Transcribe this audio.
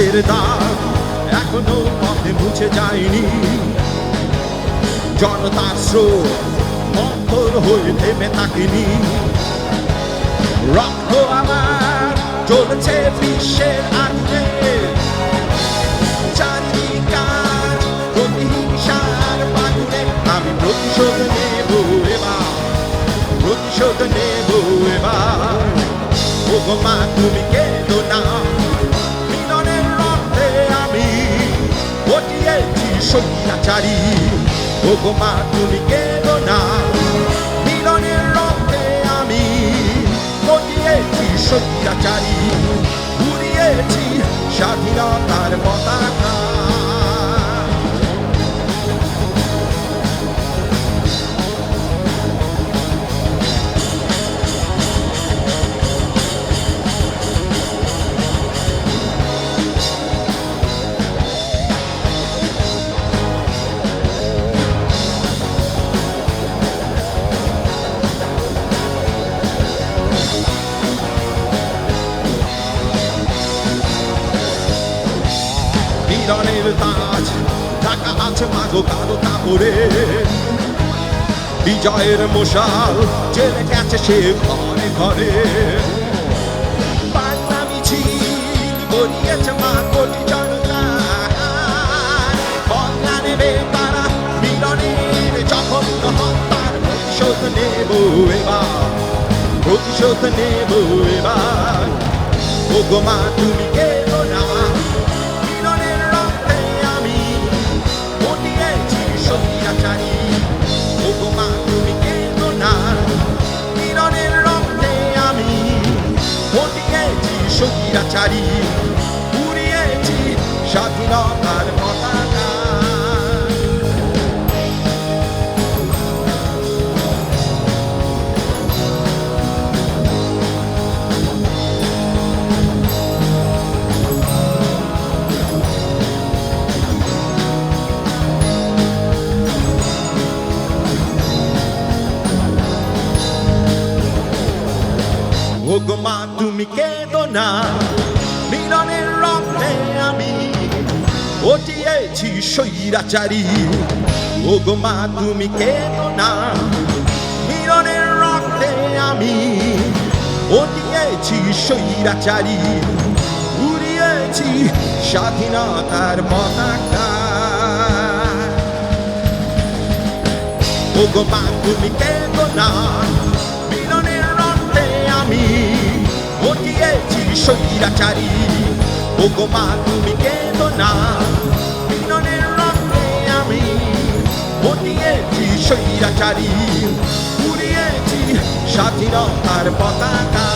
রক্তের দাগ এখনো পথে মুছে যায়নি। জনতার স্রোত অন্তর হয়ে থেমে থাকেনি। রক্ত আমার চলছে বিশ্বের আগুনে, চারিদিক আজ প্রতিহিংসার বাগুনে। আমি প্রতিশোধ নেব এবার, প্রতিশোধ নেব এবার। ওগো মা তুমি কেঁদো না, মিলনের রক্তে আমি ঘটিয়েছি স্বৈরাচারী। ওগো মা তুমি কেঁদো না, মিলনের রক্তে আমি ঘটিয়েছি স্বৈরাচারী। উড়িয়েছি স্বাধীনতার পতাকা। মিলনের তাজ ঢাকা আছে মাগো কালো কাপড়ে। বিজয়ের মশাল জেলে গেছে সে ঘরে ঘরে। বাংলা মিছিল গড়িয়েছে মা কোটি জনতা। বদলা নেবে তারা মিলনের জঘন্য হত্যার প্রতিশোধ নেব এবার, প্রতিশোধ নেব এবার। ওগো মা তুমি কেঁদো না, মিলনের রক্তে আমি ঘটিয়েছি স্বৈরাচারী। ওগো মা তুমি কেঁদো না, মিলনের রক্তে আমি ঘটিয়েছি স্বৈরাচারী। উড়িয়েছি স্বাধীনতার পতাকা। ওগো মা তুমি কেঁদো না, মিলনের রক্তে আমি ঘটিয়েছি স্বৈরাচারী। ওগো মা তুমি কেঁদো না, মিলনের রক্তে আমি ঘটিয়েছি স্বৈরাচারী। উড়িয়েছি স্বাধীনতার পতাকা। ওগো মা তুমি কেঁদো না, মিলনের রক্তে আমি ঘটিয়েছি স্বৈরাচারী। ওগো মা তুমি কেঁদো না, মিলনের রক্তে আমি ঘটিয়েছি স্বৈরাচারী। উড়িয়েছি স্বাধীনতার পতাকা।